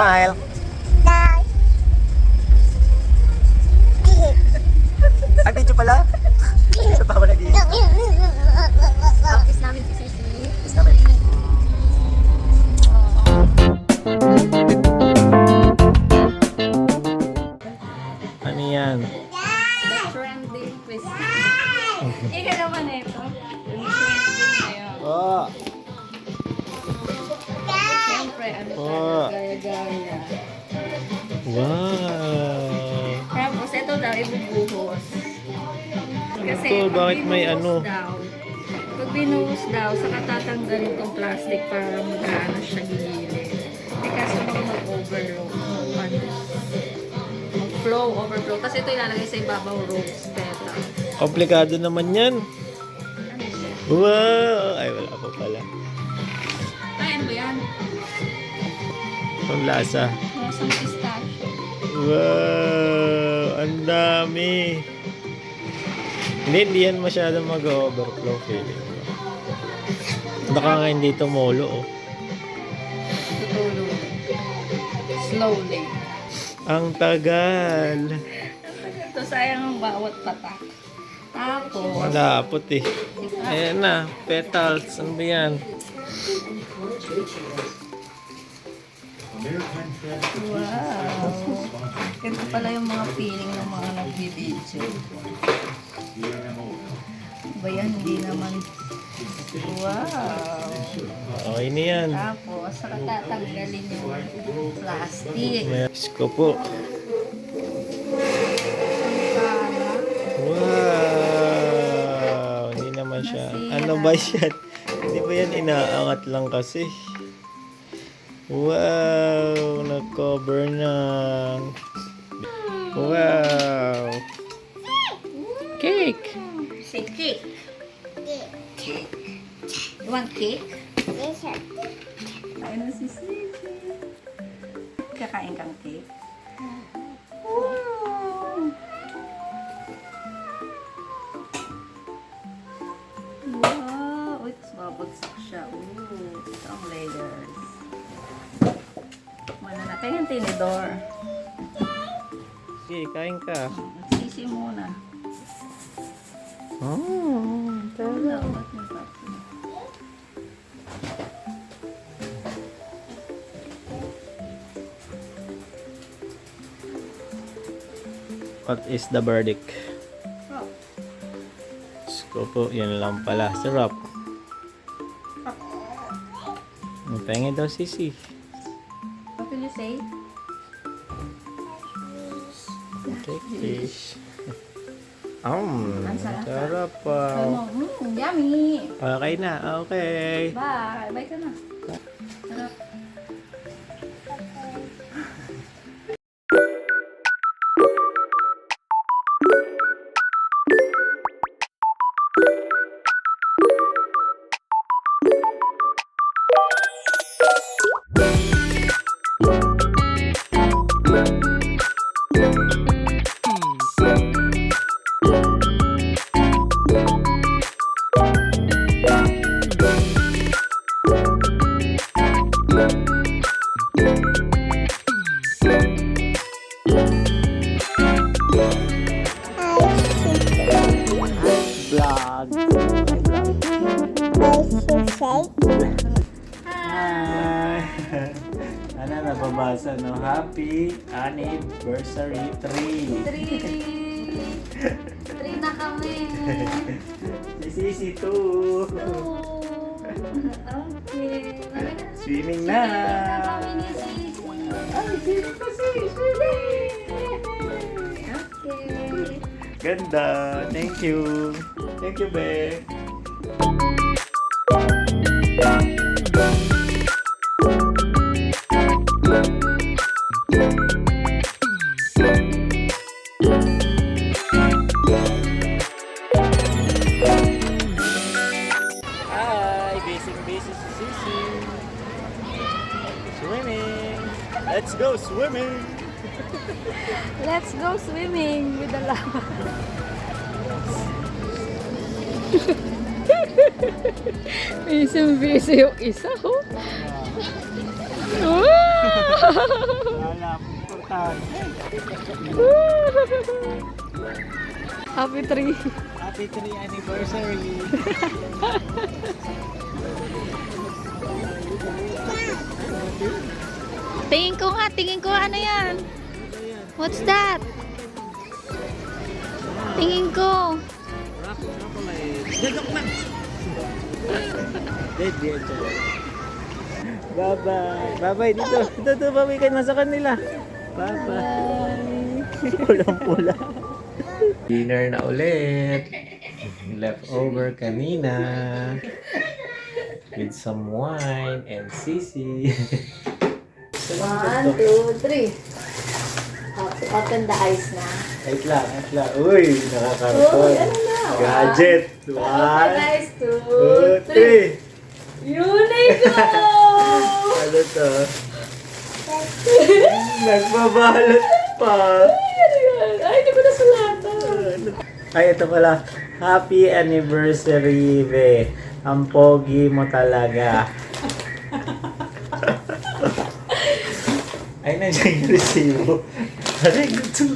Smile. Ay, video pala. Sa pa ako nag-iisip. Kiss namin si Sisi. Kiss namin. Ano yan? The trending quiz. Ika naman ito. Yung trending ngayon. Oh. Siyempre, ano Oh. tayo, gaya-gaya. Wow. Tapos ito daw, ibubuhos. Kasi Ito, pag bakit may binuhos ano? daw, pag binuhos daw, saka tatanggalin tong plastic para magkaano siya gilid. Eh kaso baka mag-overflow. Mag-flow, overflow. Tapos ito ilalagay sa ibabaw rose petal. Komplikado naman yan. Ano siya? Wow. Ay, wala pa pala. Ay, ano ba yan? Ang lasa. Masang pistachio. Wow. Ang dami. Hindi yan masyadong mag-overflow feeling mo. Baka nga hindi tumulo, oh. Tutulog. Slowly. Ang tagal. Ito sayang ang bawat patak. Tapos, Malapot eh. Ayan na, petals. Ano ba yan? wow. Ito pala yung mga feeling ng mga nagbibidyo. Ba yan? Hindi naman. Wow. Okay na yan. Tapos, saka tatanggalin yung plastic. Diyos ko po. Sana. Wow. Hindi naman siya. Ano ba yan? Hindi ba yan inaangat lang kasi? Wow. Nag-cover na. Wow. Cake. Say cake. Cake. You want cake? Ayun na si Sisi. Kakain kang cake? Wow! Wow! Uy, tapos babagsak siya. Ooh, ito ang layers. Mana na. Kaya yung tinidor. Okay, kain ka. Sisi muna. Oh, Wala, ba't may papi? what is the verdict? Oh, Diyos ko po, yan lang pala. Sarap. Ang pengen daw sisi. what will you say? Cake fish. Ang sarap. Sarap pa. Ano? Yummy! Okay na, okay. Bye! Bye ka na. Sarap. Vlog. Hi. Ano nababasa no? Happy anniversary 3. 3 na kami. Si Sisi 2. Okay. Swimming na. Kami ni Sisi. Ay, swimming na swimming. Okay. Ganda. Thank you. Thank you, Be. Hi, busy si Sisi. Swimming. Let's go swimming. Let's go swimming with the lava. Busy yung isa, oh. Wow! Wala akong importante. Happy 3. Happy 3 anniversary. Tingin ko ano yan? What's that? Tingin ko. Bye-bye. Bye-bye dito. Dito, bye-bye ka na sa kanila. Bye-bye. Pulang-pula. Dinner na ulit. Leftover kanina. With some wine and sisi. 1, 2, 3. Open the eyes na. Wait lang. Uy, nakakaroon. Uy, ano na? Gadget. Open 1, eyes, 2, 2, 3. 3. Unico! Ano to? Nagbabalot pa. Ay, hindi ko nasulatan. Ay, ito pala. Happy anniversary, Be. Ang pogi mo talaga. Ay, nandiyan yung resibo. Aray, ito.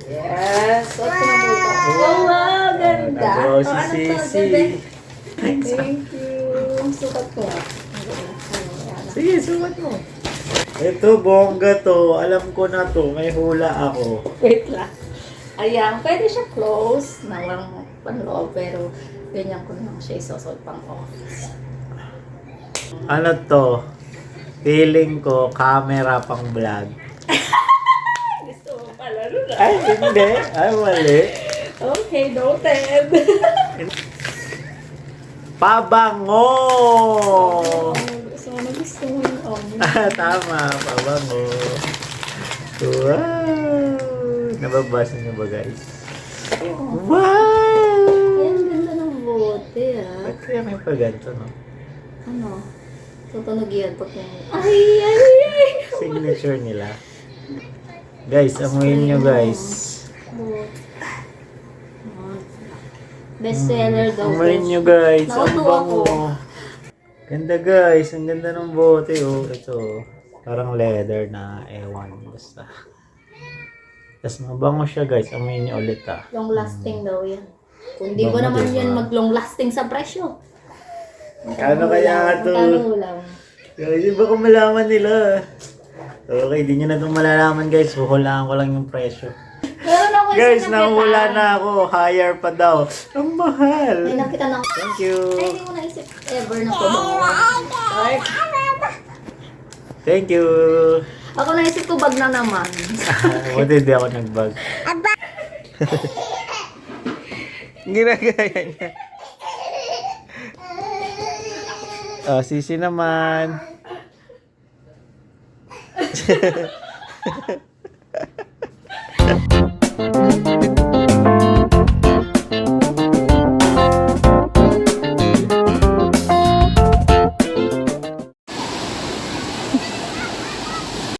Yes. Suot ko na bukas. Oh, wow. Ganda. Nagawa si Oh, ano to, Sisi. bebe? Thank you. Ang sukat ko. Sige, sumat mo. Ito, bongga to. Alam ko na to. May hula ako. Wait lang. Ayan, pwede siya close na walang panloob, pero ganyan ko lang siya isusot pang office. Ano to? Feeling ko, camera pang vlog. Gusto mo pala nun ah. Ay, hindi. Ay, mali. Okay, noted. Pabango! Gusto mo yung omelet. Tama, pabango. Wow! Nababasa niyo ba, guys? Wow! Ayan, ganda ng bote ah. Ba't kaya may paganto, no? Ano? Tutunog yan pag ay! Signature nila. Guys, amuin nyo, guys. Best seller daw. Amuin nyo, guys. Ang Nautuwa bango. Ganda, guys. Ang ganda ng bote, oh. Ito, parang leather na ewan. Basta. Tapos mabango siya, guys. Amuin nyo ulit, ah. Long lasting daw yan. Kung di Bango, ko naman diba? yan mag long lasting sa presyo. Kano kaya ito? Magkano lang? Guys, iba kung malaman nila. Okay, di nyo na itong malalaman, guys. Huhulaan ko lang yung presyo. Meron ako Guys, isang nahula nakitaan. na ako. Higher pa daw. Ang mahal. May nakita na ako. Thank you. Ay, hindi ko naisip ever na kumawa. Thank you. Ako naisip ko bag na naman. Buti hindi ako nag-bag. Ginagaya niya. Sisi naman.